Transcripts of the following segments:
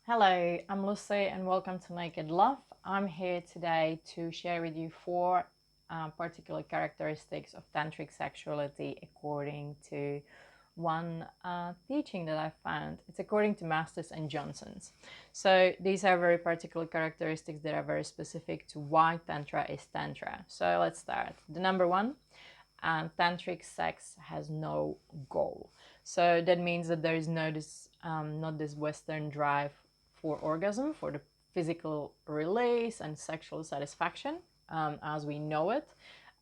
Hello, I'm Lucie and welcome to Naked Love. I'm here today to share with you four particular characteristics of Tantric sexuality according to one teaching that I found. It's according to Masters and Johnsons. So these are very particular characteristics that are very specific to why Tantra is Tantra. So let's start. The number one, tantric sex has no goal. So that means that there is no not this Western drive for orgasm, for the physical release and sexual satisfaction as we know it.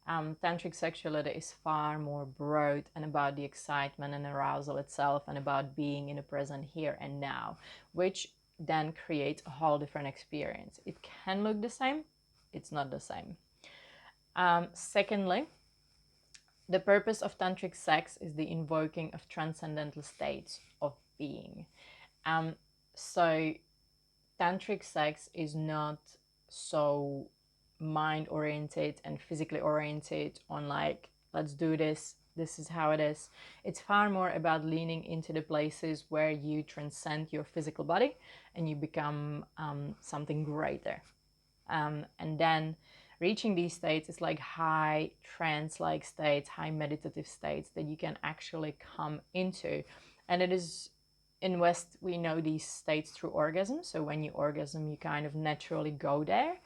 Tantric sexuality is far more broad and about the excitement and arousal itself and about being in the present here and now, which then creates a whole different experience. It can look the same, it's not the same. Secondly, the purpose of tantric sex is the invoking of transcendental states of being. So tantric sex is not so mind oriented and physically oriented on like, let's do this, this is how it is. It's far more about leaning into the places where you transcend your physical body and you become something greater. And then reaching these states is like high trance-like states, high meditative states that you can actually come into. And it is, in West, we know these states through orgasm. So when you orgasm, you kind of naturally go there.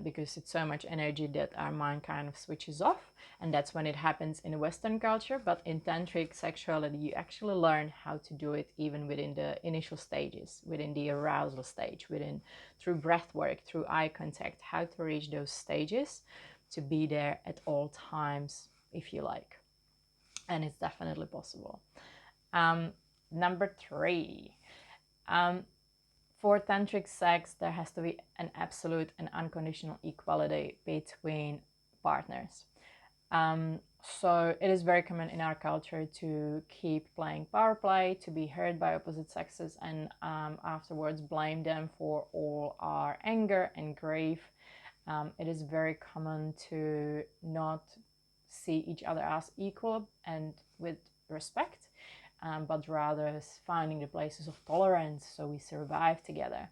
Because it's so much energy that our mind kind of switches off, and that's when it happens in a Western culture. But in tantric sexuality, you actually learn how to do it even within the initial stages, within the arousal stage, within through breath work, through eye contact, how to reach those stages, to be there at all times if you like. And it's definitely possible. Number three, for tantric sex, there has to be an absolute and unconditional equality between partners. So it is very common in our culture to keep playing power play, to be hurt by opposite sexes, and afterwards blame them for all our anger and grief. It is very common to not see each other as equal and with respect, but rather finding the places of tolerance so we survive together.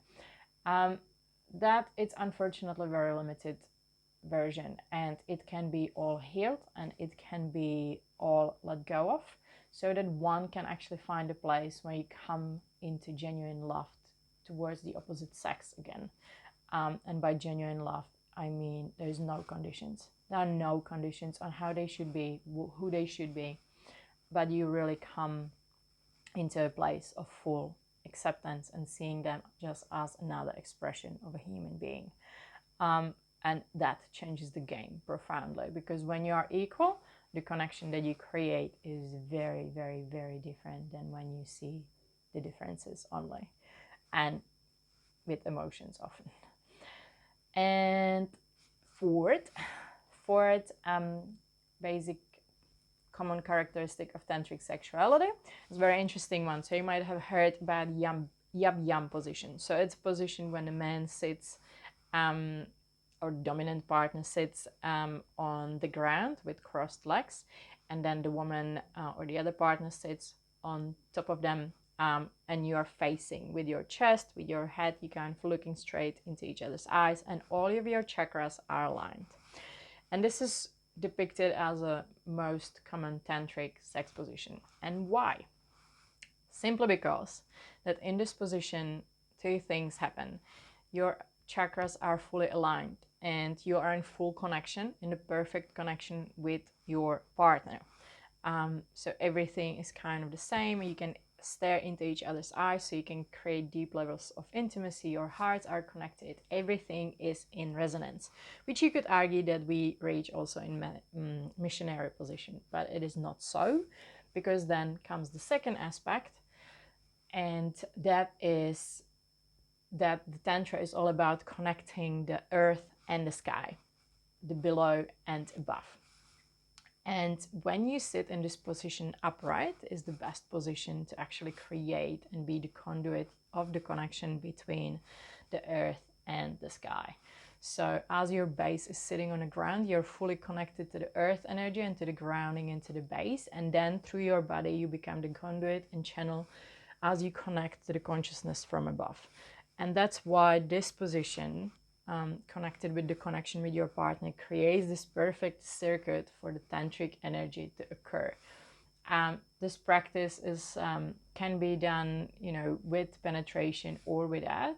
That it's unfortunately very limited version, and it can be all healed and it can be all let go of, so that one can actually find a place where you come into genuine love towards the opposite sex again. And by genuine love, I mean there's no conditions. There are no conditions on how they should be, who they should be, but you really come into a place of full acceptance and seeing them just as another expression of a human being. And that changes the game profoundly, because when you are equal, the connection that you create is very, very, very different than when you see the differences only, and with emotions often. And fourth, basic common characteristic of tantric sexuality is a very interesting one. So you might have heard about yab yam position. So it's a position when a man sits or dominant partner sits on the ground with crossed legs, and then the woman or the other partner sits on top of them, and you are facing with your chest, with your head, you kind of looking straight into each other's eyes, and all of your chakras are aligned. And this is depicted as a most common tantric sex position. And why? Simply because that in this position, two things happen. Your chakras are fully aligned and you are in full connection, in the perfect connection with your partner. So everything is kind of the same. You can stare into each other's eyes, so you can create deep levels of intimacy. Your hearts are connected. Everything is in resonance, which you could argue that we reach also in missionary position, but it is not so, because then comes the second aspect, and that is that the Tantra is all about connecting the earth and the sky, the below and above. And when you sit in this position upright is the best position to actually create and be the conduit of the connection between the earth and the sky. So as your base is sitting on the ground, you're fully connected to the earth energy and to the grounding and to the base. And then through your body, you become the conduit and channel as you connect to the consciousness from above. And that's why this position, connected with the connection with your partner, creates this perfect circuit for the tantric energy to occur. This practice is can be done, you know, with penetration or without,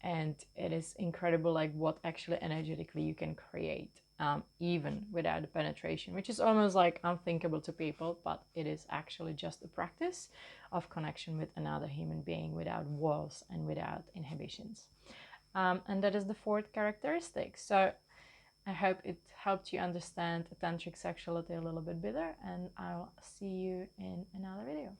and it is incredible, like what actually energetically you can create, even without the penetration, which is almost like unthinkable to people, but it is actually just a practice of connection with another human being without walls and without inhibitions. And that is the fourth characteristic. So I hope it helped you understand tantric sexuality a little bit better, and I'll see you in another video.